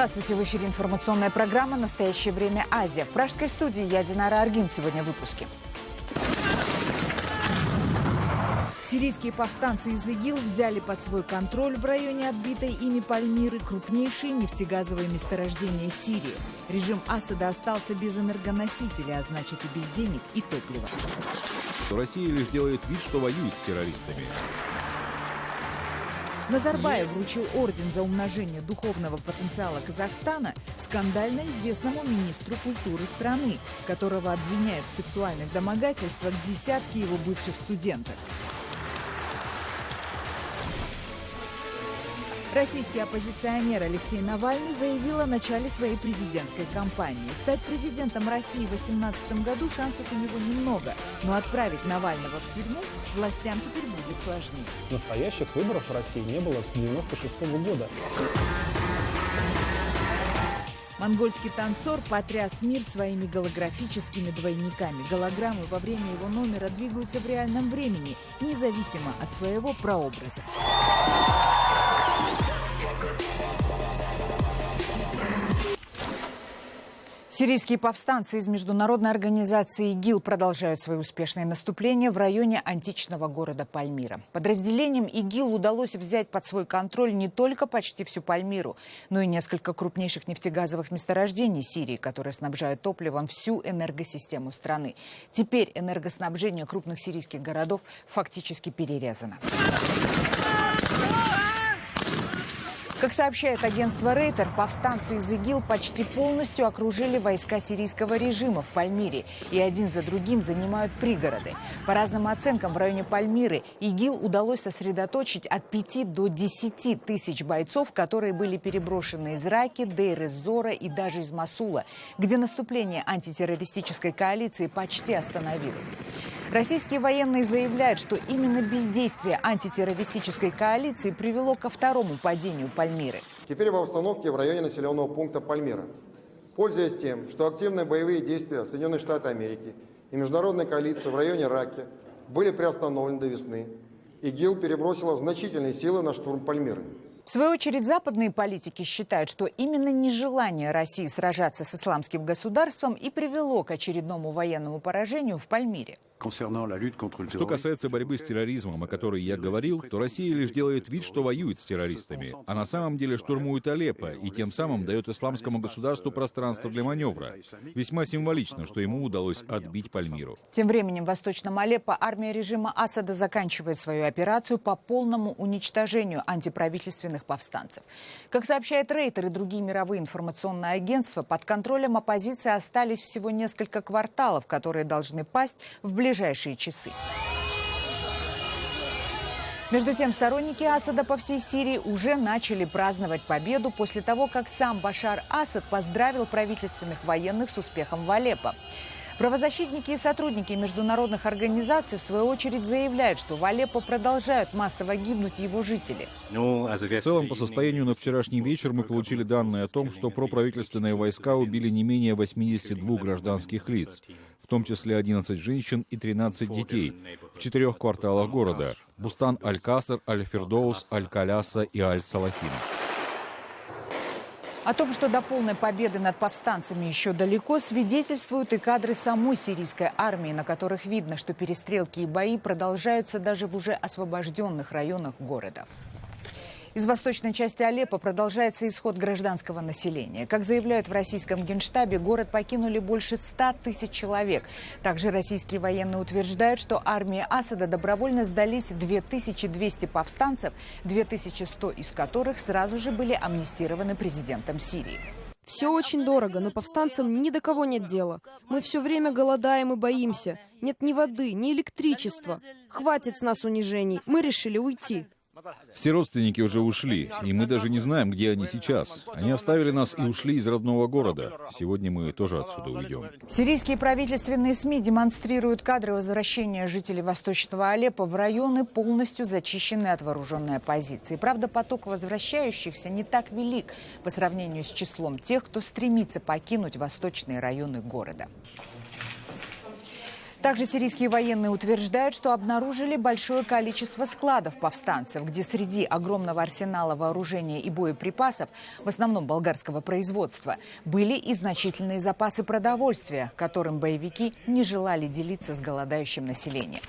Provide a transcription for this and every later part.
Здравствуйте, в эфире информационная программа «Настоящее время. Азия». В пражской студии я, Динара Аргин. Сегодня в выпуске. Сирийские повстанцы из ИГИЛ взяли под свой контроль в районе отбитой ими Пальмиры крупнейшие нефтегазовые месторождения Сирии. Режим Асада остался без энергоносителей, а значит и без денег и топлива. Россия лишь делает вид, что воюет с террористами. Назарбаев вручил орден за умножение духовного потенциала Казахстана скандально известному министру культуры страны, которого обвиняют в сексуальных домогательствах десятки его бывших студентов. Российский оппозиционер Алексей Навальный заявил о начале своей президентской кампании. Стать президентом России в 2018 году шансов у него немного, но отправить Навального в тюрьму властям теперь будет сложнее. Настоящих выборов в России не было с 1996 года. Монгольский танцор потряс мир своими голографическими двойниками. Голограммы во время его номера двигаются в реальном времени, независимо от своего прообраза. Сирийские повстанцы из международной организации ИГИЛ продолжают свои успешные наступления в районе античного города Пальмира. Подразделениям ИГИЛ удалось взять под свой контроль не только почти всю Пальмиру, но и несколько крупнейших нефтегазовых месторождений Сирии, которые снабжают топливом всю энергосистему страны. Теперь энергоснабжение крупных сирийских городов фактически перерезано. Как сообщает агентство Рейтер, повстанцы из ИГИЛ почти полностью окружили войска сирийского режима в Пальмире и один за другим занимают пригороды. По разным оценкам, в районе Пальмиры ИГИЛ удалось сосредоточить от 5 до 10 тысяч бойцов, которые были переброшены из Раки, Дейр-эз-Зора и даже из Мосула, где наступление антитеррористической коалиции почти остановилось. Российские военные заявляют, что именно бездействие антитеррористической коалиции привело ко второму падению Пальмиры. Теперь в обстановке в районе населенного пункта Пальмира. Пользуясь тем, что активные боевые действия Соединенных Штатов Америки и международной коалиции в районе Раки были приостановлены до весны, ИГИЛ перебросила значительные силы на штурм Пальмиры. В свою очередь, западные политики считают, что именно нежелание России сражаться с исламским государством и привело к очередному военному поражению в Пальмире. Что касается борьбы с терроризмом, о которой я говорил, то Россия лишь делает вид, что воюет с террористами, а на самом деле штурмует Алеппо и тем самым дает исламскому государству пространство для маневра. Весьма символично, что ему удалось отбить Пальмиру. Тем временем в восточном Алеппо армия режима Асада заканчивает свою операцию по полному уничтожению антиправительственных повстанцев. Как сообщает Рейтер и другие мировые информационные агентства, под контролем оппозиции остались всего несколько кварталов, которые должны пасть в ближайшие часы. Между тем, сторонники Асада по всей Сирии уже начали праздновать победу после того, как сам Башар Асад поздравил правительственных военных с успехом в Алеппо. Правозащитники и сотрудники международных организаций в свою очередь заявляют, что в Алеппо продолжают массово гибнуть его жители. В целом, по состоянию на вчерашний вечер мы получили данные о том, что проправительственные войска убили не менее 82 гражданских лиц, в том числе 11 женщин и 13 детей, в 4 кварталах города – Бустан Аль-Каср, Аль-Фирдоус, Аль-Каляса и Аль-Салахин. О том, что до полной победы над повстанцами еще далеко, свидетельствуют и кадры самой сирийской армии, на которых видно, что перестрелки и бои продолжаются даже в уже освобожденных районах города. Из восточной части Алеппо продолжается исход гражданского населения. Как заявляют в российском Генштабе, город покинули больше 100 тысяч человек. Также российские военные утверждают, что армии Асада добровольно сдались 2200 повстанцев, 2100 из которых сразу же были амнистированы президентом Сирии. Все очень дорого, но повстанцам ни до кого нет дела. Мы все время голодаем и боимся. Нет ни воды, ни электричества. Хватит с нас унижений. Мы решили уйти. Все родственники уже ушли, и мы даже не знаем, где они сейчас. Они оставили нас и ушли из родного города. Сегодня мы тоже отсюда уйдем. Сирийские правительственные СМИ демонстрируют кадры возвращения жителей восточного Алеппо в районы, полностью зачищенные от вооруженной оппозиции. Правда, поток возвращающихся не так велик по сравнению с числом тех, кто стремится покинуть восточные районы города. Также сирийские военные утверждают, что обнаружили большое количество складов повстанцев, где среди огромного арсенала вооружения и боеприпасов, в основном болгарского производства, были и значительные запасы продовольствия, которым боевики не желали делиться с голодающим населением.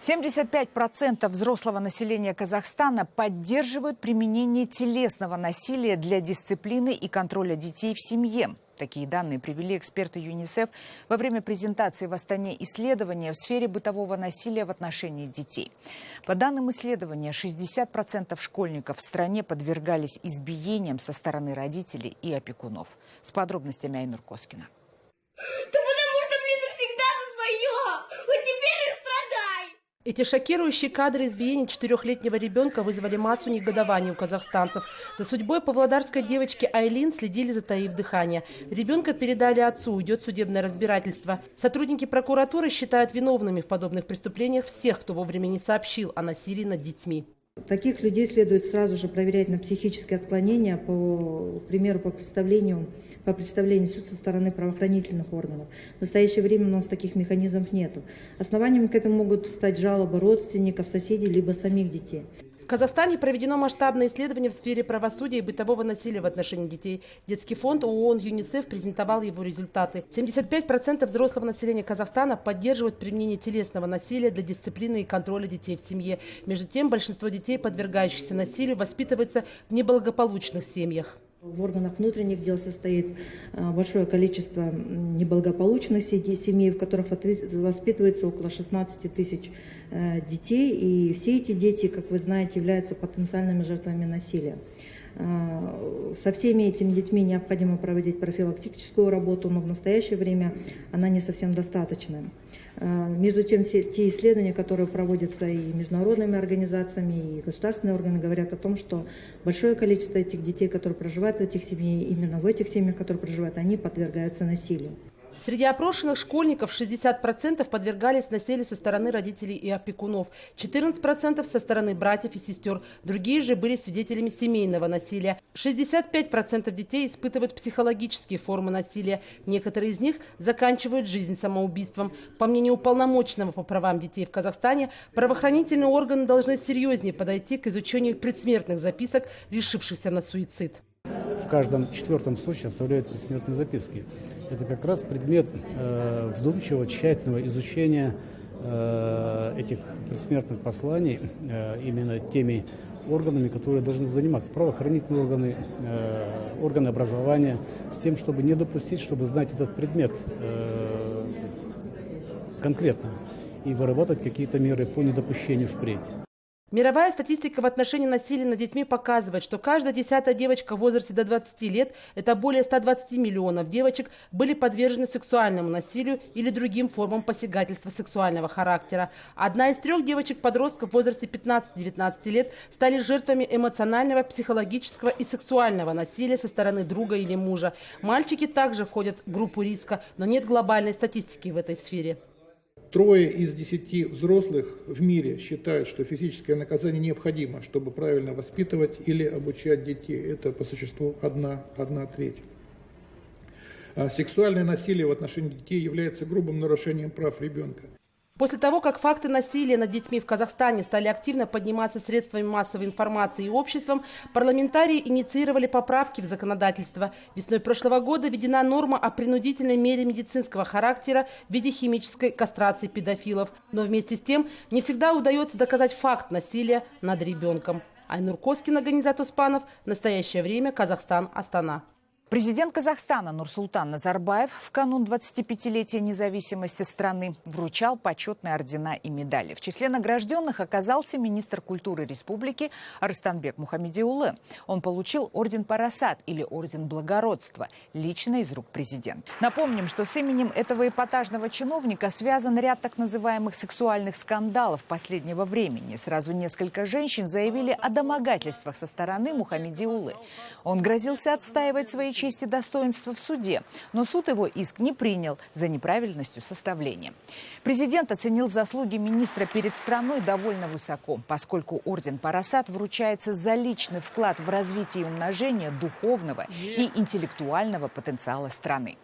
75% взрослого населения Казахстана поддерживают применение телесного насилия для дисциплины и контроля детей в семье. Такие данные привели эксперты ЮНИСЕФ во время презентации в Астане исследования в сфере бытового насилия в отношении детей. По данным исследования, 60% школьников в стране подвергались избиениям со стороны родителей и опекунов. С подробностями Айнур Коскина. Эти шокирующие кадры избиений 4-летнего ребенка вызвали массу негодования у казахстанцев. За судьбой павлодарской девочки Айлин следили, затаив дыхание. Ребенка передали отцу, идет судебное разбирательство. Сотрудники прокуратуры считают виновными в подобных преступлениях всех, кто вовремя не сообщил о насилии над детьми. Таких людей следует сразу же проверять на психические отклонения, по примеру, по представлению суд со стороны правоохранительных органов. В настоящее время у нас таких механизмов нет. Основанием к этому могут стать жалобы родственников, соседей, либо самих детей. В Казахстане проведено масштабное исследование в сфере правосудия и бытового насилия в отношении детей. Детский фонд ООН ЮНИСЕФ презентовал его результаты. 75% взрослого населения Казахстана поддерживают применение телесного насилия для дисциплины и контроля детей в семье. Между тем, большинство детей, подвергающихся насилию, воспитываются в неблагополучных семьях. В органах внутренних дел состоит большое количество неблагополучных семей, в которых воспитывается около 16 тысяч детей. И все эти дети, как вы знаете, являются потенциальными жертвами насилия. Со всеми этими детьми необходимо проводить профилактическую работу, но в настоящее время она не совсем достаточная. Между тем, те исследования, которые проводятся и международными организациями, и государственные органы, говорят о том, что большое количество этих детей, которые проживают в этих семьях, именно в этих семьях, которые проживают, они подвергаются насилию. Среди опрошенных школьников 60% подвергались насилию со стороны родителей и опекунов, 14% со стороны братьев и сестер. Другие же были свидетелями семейного насилия. 65% детей испытывают психологические формы насилия. Некоторые из них заканчивают жизнь самоубийством. По мнению уполномоченного по правам детей в Казахстане, правоохранительные органы должны серьезнее подойти к изучению предсмертных записок решившихся на суицид. В каждом 4-м случае оставляют предсмертные записки. Это как раз предмет вдумчивого, тщательного изучения этих предсмертных посланий именно теми органами, которые должны заниматься. Правоохранительные органы, органы образования, с тем, чтобы не допустить, чтобы знать этот предмет конкретно и выработать какие-то меры по недопущению впредь. Мировая статистика в отношении насилия над детьми показывает, что каждая 10-я девочка в возрасте до 20 лет, это более 120 миллионов девочек, были подвержены сексуальному насилию или другим формам посягательства сексуального характера. 1 из 3 девочек-подростков в возрасте 15-19 лет стали жертвами эмоционального, психологического и сексуального насилия со стороны друга или мужа. Мальчики также входят в группу риска, но нет глобальной статистики в этой сфере. 3 из 10 взрослых в мире считают, что физическое наказание необходимо, чтобы правильно воспитывать или обучать детей. Это по существу 1/3. Сексуальное насилие в отношении детей является грубым нарушением прав ребенка. После того, как факты насилия над детьми в Казахстане стали активно подниматься средствами массовой информации и обществом, парламентарии инициировали поправки в законодательство. Весной прошлого года введена норма о принудительной мере медицинского характера в виде химической кастрации педофилов. Но вместе с тем не всегда удается доказать факт насилия над ребенком. Айнур Коскина, Ганизат Успанов. В настоящее время Казахстан, Астана. Президент Казахстана Нурсултан Назарбаев в канун 25-летия независимости страны вручал почетные ордена и медали. В числе награжденных оказался министр культуры республики Арыстанбек Мухамедиулы. Он получил орден Парасат или орден благородства лично из рук президента. Напомним, что с именем этого эпатажного чиновника связан ряд так называемых сексуальных скандалов последнего времени. Сразу несколько женщин заявили о домогательствах со стороны Мухамедиулы. Он грозился отстаивать свои честь и достоинства в суде, но суд его иск не принял за неправильностью составления. Президент оценил заслуги министра перед страной довольно высоко, поскольку орден Парасат вручается за личный вклад в развитие и умножение духовного и интеллектуального потенциала страны.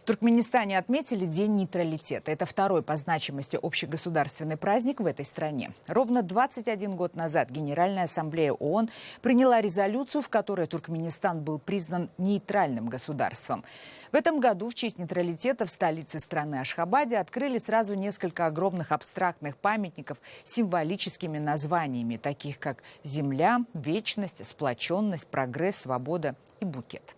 Туркменистане отметили День нейтралитета. Это второй по значимости общегосударственный праздник в этой стране. Ровно 21 год назад Генеральная ассамблея ООН приняла резолюцию, в которой Туркменистан был признан нейтральным государством. В этом году в честь нейтралитета в столице страны Ашхабаде открыли сразу несколько огромных абстрактных памятников с символическими названиями, таких как «Земля», «Вечность», «Сплоченность», «Прогресс», «Свобода» и «Букет».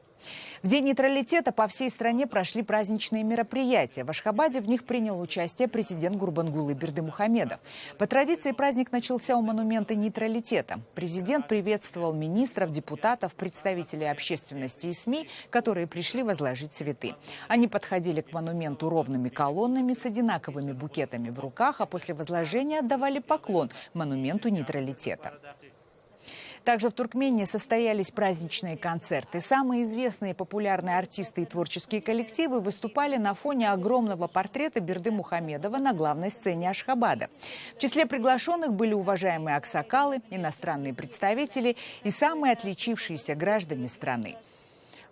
В День нейтралитета по всей стране прошли праздничные мероприятия. В Ашхабаде в них принял участие президент Гурбангулы Бердымухамедов. По традиции праздник начался у монумента нейтралитета. Президент приветствовал министров, депутатов, представителей общественности и СМИ, которые пришли возложить цветы. Они подходили к монументу ровными колоннами с одинаковыми букетами в руках, а после возложения отдавали поклон монументу нейтралитета. Также в Туркмении состоялись праздничные концерты. Самые известные и популярные артисты и творческие коллективы выступали на фоне огромного портрета Бердымухамедова на главной сцене Ашхабада. В числе приглашенных были уважаемые аксакалы, иностранные представители и самые отличившиеся граждане страны.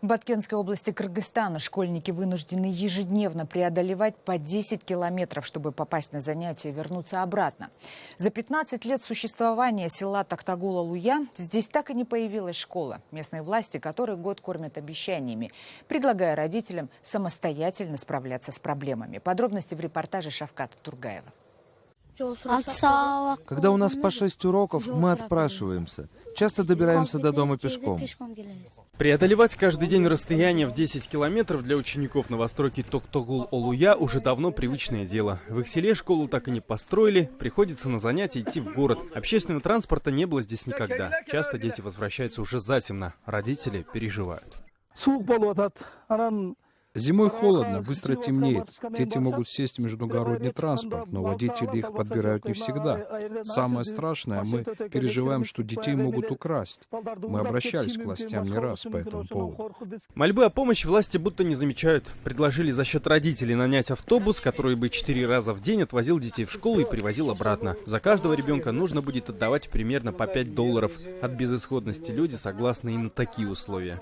В Баткенской области Кыргызстана школьники вынуждены ежедневно преодолевать по 10 километров, чтобы попасть на занятия и вернуться обратно. За 15 лет существования села Токтагул-Алуя здесь так и не появилась школа. Местные власти который год кормят обещаниями, предлагая родителям самостоятельно справляться с проблемами. Подробности в репортаже Шавката Тургаева. Когда у нас по 6 уроков, мы отпрашиваемся. Часто добираемся до дома пешком. Преодолевать каждый день расстояние в 10 километров для учеников новостройки Токтагул-Алуя уже давно привычное дело. В их селе школу так и не построили, приходится на занятия идти в город. Общественного транспорта не было здесь никогда. Часто дети возвращаются уже затемно, родители переживают. Зимой холодно, быстро темнеет. Дети могут сесть в междугородний транспорт, но водители их подбирают не всегда. Самое страшное, мы переживаем, что детей могут украсть. Мы обращались к властям не раз по этому поводу. Мольбы о помощи власти будто не замечают. Предложили за счет родителей нанять автобус, который бы 4 раза в день отвозил детей в школу и привозил обратно. За каждого ребенка нужно будет отдавать примерно по $5. От безысходности люди согласны и на такие условия.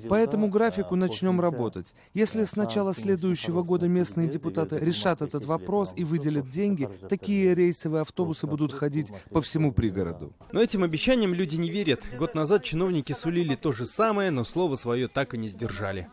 По этому графику начнем работать. Если с начала следующего года местные депутаты решат этот вопрос и выделят деньги, такие рейсовые автобусы будут ходить по всему пригороду. Но этим обещаниям люди не верят. Год назад чиновники сулили то же самое, но слово свое так и не сдержали.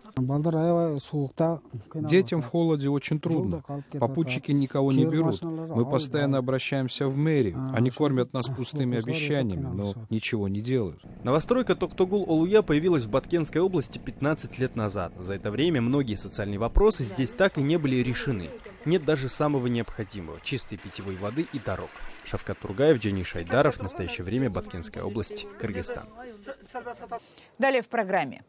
Детям в холоде очень трудно. Попутчики никого не берут. Мы постоянно обращаемся в мэрию. Они кормят нас пустыми обещаниями, но ничего не делают. Новостройка Токтагул-Алуя появилась в Баткенской области 15 лет назад. За это время многие социальные вопросы здесь так и не были решены. Нет даже самого необходимого – чистой питьевой воды и дорог. Шавкат Тургаев, Джени Шайдаров. В настоящее время Баткенская область, Кыргызстан. Далее в программе.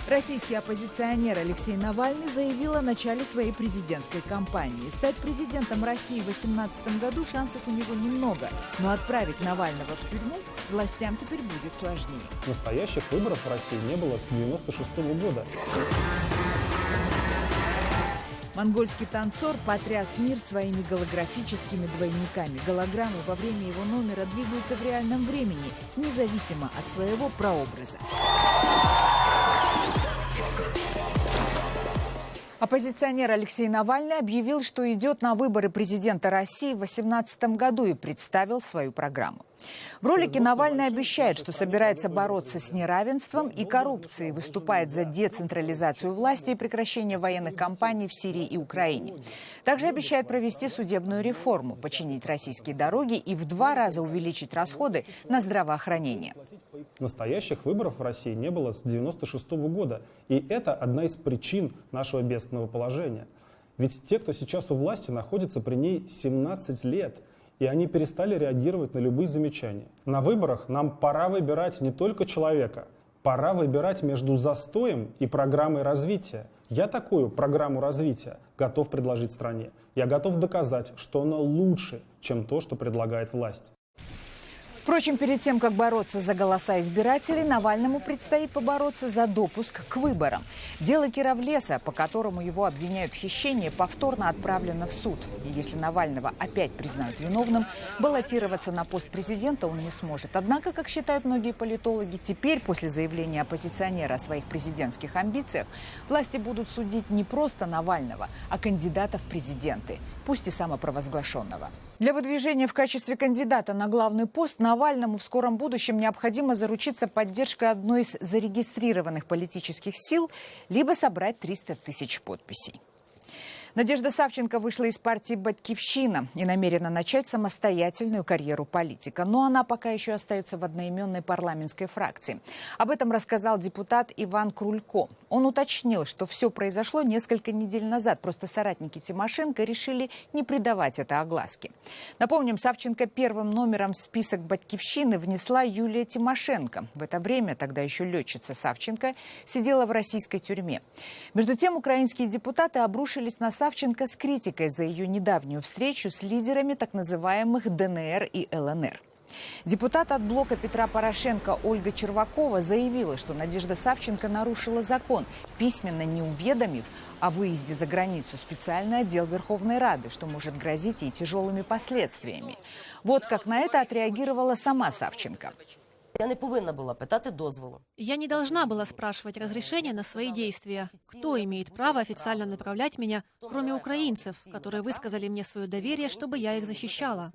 Российский оппозиционер Алексей Навальный заявил о начале своей президентской кампании. Стать президентом России в 2018 году шансов у него немного. Но отправить Навального в тюрьму властям теперь будет сложнее. Настоящих выборов в России не было с 1996 года. Монгольский танцор потряс мир своими голографическими двойниками. Голограммы во время его номера двигаются в реальном времени, независимо от своего прообраза. Оппозиционер Алексей Навальный объявил, что идет на выборы президента России в 2018 году и представил свою программу. В ролике Навальный обещает, что собирается бороться с неравенством и коррупцией, выступает за децентрализацию власти и прекращение военных кампаний в Сирии и Украине. Также обещает провести судебную реформу, починить российские дороги и в 2 раза увеличить расходы на здравоохранение. Настоящих выборов в России не было с 1996 года. И это одна из причин нашего бедственного положения. Ведь те, кто сейчас у власти, находятся при ней 17 лет. И они перестали реагировать на любые замечания. На выборах нам пора выбирать не только человека. Пора выбирать между застоем и программой развития. Я такую программу развития готов предложить стране. Я готов доказать, что она лучше, чем то, что предлагает власть. Впрочем, перед тем, как бороться за голоса избирателей, Навальному предстоит побороться за допуск к выборам. Дело Кировлеса, по которому его обвиняют в хищении, повторно отправлено в суд. И если Навального опять признают виновным, баллотироваться на пост президента он не сможет. Однако, как считают многие политологи, теперь, после заявления оппозиционера о своих президентских амбициях, власти будут судить не просто Навального, а кандидата в президенты, пусть и самопровозглашенного. Для выдвижения в качестве кандидата на главный пост Навальному в скором будущем необходимо заручиться поддержкой одной из зарегистрированных политических сил, либо собрать 300 тысяч подписей. Надежда Савченко вышла из партии «Батькивщина» и намерена начать самостоятельную карьеру политика. Но она пока еще остается в одноименной парламентской фракции. Об этом рассказал депутат Иван Крулько. Он уточнил, что все произошло несколько недель назад. Просто соратники Тимошенко решили не придавать это огласке. Напомним, Савченко первым номером в список «Батькивщины» внесла Юлия Тимошенко. В это время тогда еще летчица Савченко сидела в российской тюрьме. Между тем, украинские депутаты обрушились на Савченко с критикой за ее недавнюю встречу с лидерами так называемых ДНР и ЛНР. Депутат от блока Петра Порошенко Ольга Червакова заявила, что Надежда Савченко нарушила закон, письменно не уведомив о выезде за границу специальный отдел Верховной Рады, что может грозить ей тяжелыми последствиями. Вот как на это отреагировала сама Савченко. Я не повинна была питати дозволу. Я не должна была спрашивать разрешения на свои действия. Кто имеет право официально направлять меня, кроме украинцев, которые высказали мне свое доверие, чтобы я их защищала?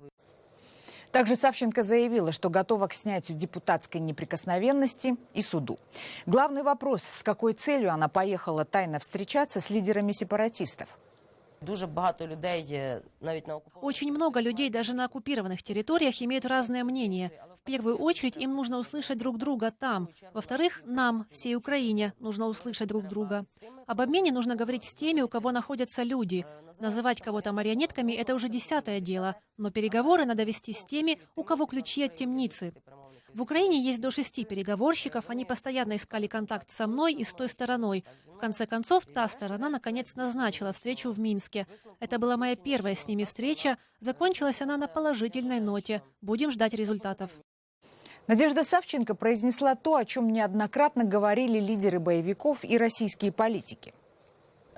Также Савченко заявила, что готова к снятию депутатской неприкосновенности и суду. Главный вопрос, с какой целью она поехала тайно встречаться с лидерами сепаратистов. Очень много людей даже на оккупированных территориях имеют разное мнение. В первую очередь им нужно услышать друг друга там. Во-вторых, нам, всей Украине, нужно услышать друг друга. Об обмене нужно говорить с теми, у кого находятся люди. Называть кого-то марионетками – это уже 10-е дело. Но переговоры надо вести с теми, у кого ключи от темницы. В Украине есть до 6 переговорщиков, они постоянно искали контакт со мной и с той стороной. В конце концов, та сторона наконец назначила встречу в Минске. Это была моя первая с ними встреча. Закончилась она на положительной ноте. Будем ждать результатов. Надежда Савченко произнесла то, о чем неоднократно говорили лидеры боевиков и российские политики.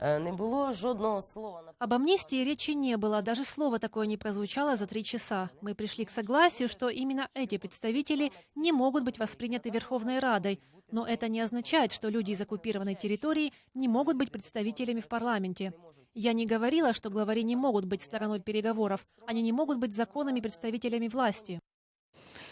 Об амнистии речи не было, даже слово такое не прозвучало за 3 часа. Мы пришли к согласию, что именно эти представители не могут быть восприняты Верховной Радой. Но это не означает, что люди из оккупированной территории не могут быть представителями в парламенте. Я не говорила, что главари не могут быть стороной переговоров. Они не могут быть законными представителями власти.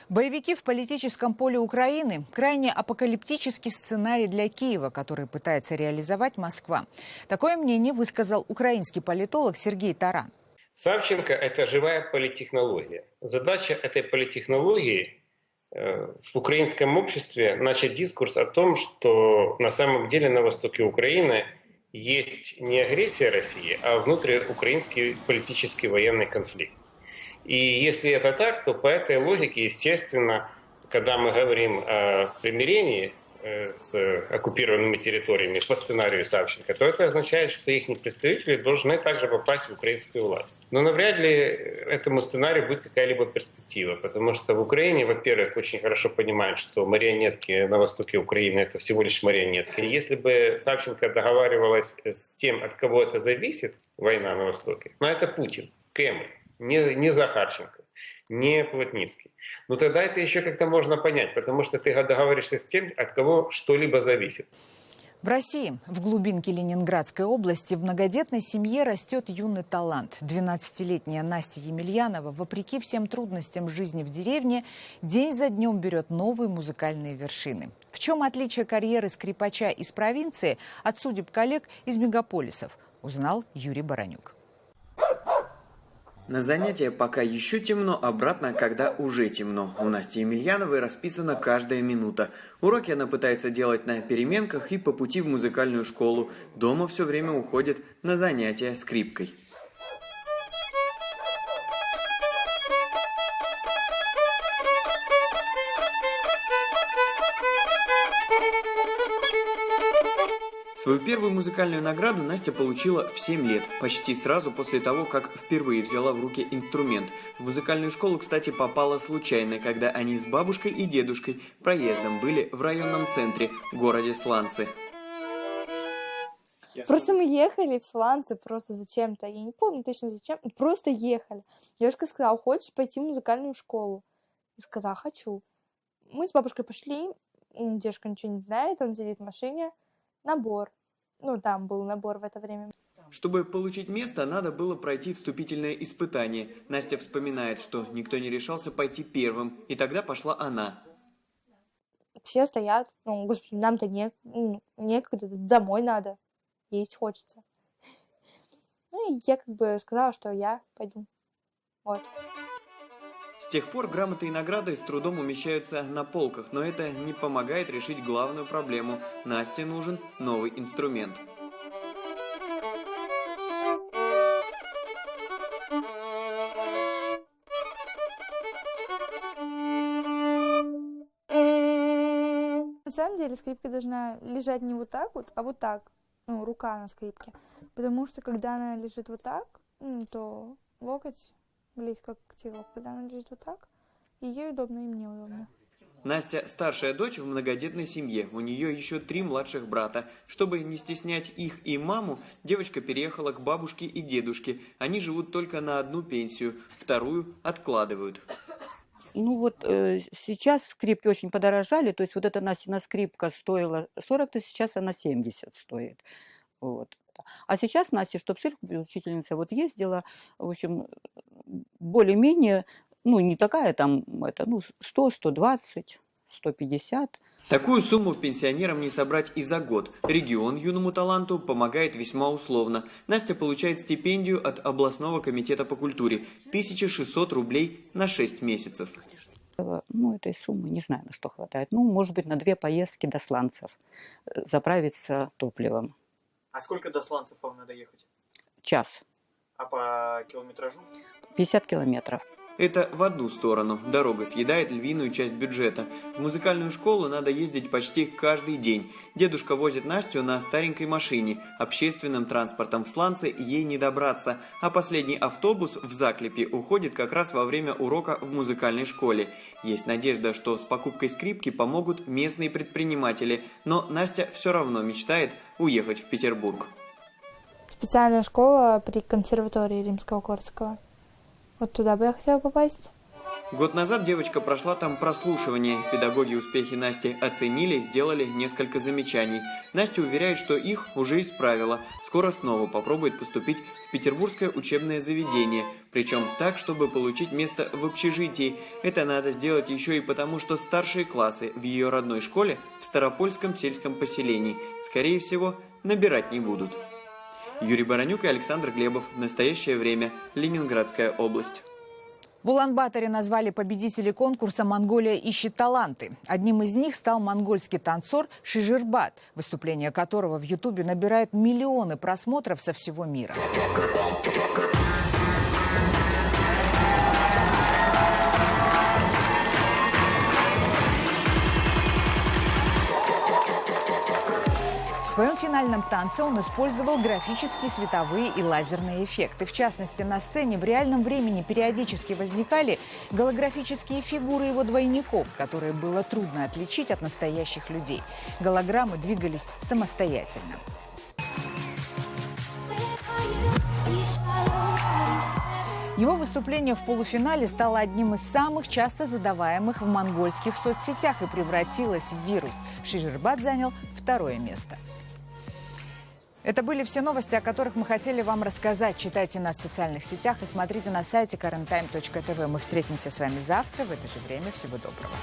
Боевики в политическом поле Украины – крайне апокалиптический сценарий для Киева, который пытается реализовать Москва. Такое мнение высказал украинский политолог Сергей Таран. Савченко – это живая политтехнология. Задача этой политтехнологии в украинском обществе начать дискурс о том, что на самом деле на востоке Украины есть не агрессия России, а внутриукраинский политический военный конфликт. И если это так, то по этой логике, естественно, когда мы говорим о примирении с оккупированными территориями по сценарию Савченко, то это означает, что их представители должны также попасть в украинскую власть. Но навряд ли этому сценарию будет какая-либо перспектива, потому что в Украине, во-первых, очень хорошо понимают, что марионетки на востоке Украины – это всего лишь марионетки. И если бы Савченко договаривалась с тем, от кого это зависит, война на востоке, но это Путин, Кремль. Не Захарченко, не Плотницкий. Но тогда это еще как-то можно понять, потому что ты договоришься с тем, от кого что-либо зависит. В России, в глубинке Ленинградской области, в многодетной семье растет юный талант. 12-летняя Настя Емельянова, вопреки всем трудностям жизни в деревне, день за днем берет новые музыкальные вершины. В чем отличие карьеры скрипача из провинции от судеб коллег из мегаполисов, узнал Юрий Баранюк. На занятия пока еще темно, обратно, когда уже темно. У Насти Емельяновой расписана каждая минута. Уроки она пытается делать на переменках и по пути в музыкальную школу. Дома все время уходит на занятия скрипкой. Свою первую музыкальную награду Настя получила в 7 лет, почти сразу после того, как впервые взяла в руки инструмент. В музыкальную школу, кстати, попала случайно, когда они с бабушкой и дедушкой проездом были в районном центре, в городе Сланцы. Просто мы ехали в Сланцы просто зачем-то, я не помню точно зачем, просто ехали. Девушка сказала: хочешь пойти в музыкальную школу? Я сказала: хочу. Мы с бабушкой пошли, девушка ничего не знает, он сидит в машине. Набор. Там был набор в это время. Чтобы получить место, надо было пройти вступительное испытание. Настя вспоминает, что никто не решался пойти первым, и тогда пошла она. Все стоят. Господи, нам-то некогда, домой надо. Есть хочется. И я сказала, что я пойду. Вот. С тех пор грамоты и награды с трудом умещаются на полках, но это не помогает решить главную проблему. Насте нужен новый инструмент. На самом деле скрипка должна лежать не вот так вот, а вот так. Рука на скрипке. Потому что когда она лежит вот так, то локоть близко к телу. Когда она лежит вот так, и ей удобно, и мне удобно. Настя старшая дочь в многодетной семье. У нее еще 3 младших брата. Чтобы не стеснять их и маму, девочка переехала к бабушке и дедушке. Они живут только на одну пенсию, вторую откладывают. Сейчас скрипки очень подорожали. То есть вот эта Настина скрипка стоила 40 тысяч, сейчас она 70 стоит. Вот. А сейчас Настя, чтобы учительница ездила, в общем, более-менее, не такая там, 100, 120, 150. Такую сумму пенсионерам не собрать и за год. Регион юному таланту помогает весьма условно. Настя получает стипендию от областного комитета по культуре. 1600 рублей на 6 месяцев. Этой суммы не знаю, на что хватает. Может быть, на 2 поездки до Сланцев. Заправиться топливом. А сколько до Сланцев вам надо ехать? Час. А по километражу? 50 километров. Это в одну сторону. Дорога съедает львиную часть бюджета. В музыкальную школу надо ездить почти каждый день. Дедушка возит Настю на старенькой машине. Общественным транспортом в Сланцы ей не добраться. А последний автобус в Заклепе уходит как раз во время урока в музыкальной школе. Есть надежда, что с покупкой скрипки помогут местные предприниматели. Но Настя все равно мечтает уехать в Петербург. Специальная школа при консерватории Римского-Корсакова. Вот туда бы я хотела попасть. Год назад девочка прошла там прослушивание. Педагоги успехи Насти оценили, сделали несколько замечаний. Настя уверяет, что их уже исправила. Скоро снова попробует поступить в петербургское учебное заведение. Причем так, чтобы получить место в общежитии. Это надо сделать еще и потому, что старшие классы в ее родной школе в Старопольском сельском поселении, скорее всего, набирать не будут. Юрий Баранюк и Александр Глебов. Настоящее время. Ленинградская область. В Улан-Баторе назвали победителей конкурса «Монголия ищет таланты». Одним из них стал монгольский танцор Шижирбат, выступление которого в Ютубе набирает миллионы просмотров со всего мира. В своем финальном танце он использовал графические, световые и лазерные эффекты. В частности, на сцене в реальном времени периодически возникали голографические фигуры его двойников, которые было трудно отличить от настоящих людей. Голограммы двигались самостоятельно. Его выступление в полуфинале стало одним из самых часто задаваемых в монгольских соцсетях и превратилось в вирус. Шижирбат занял 2-е место. Это были все новости, о которых мы хотели вам рассказать. Читайте нас в социальных сетях и смотрите на сайте KarenTime.tv. Мы встретимся с вами завтра в это же время. Всего доброго.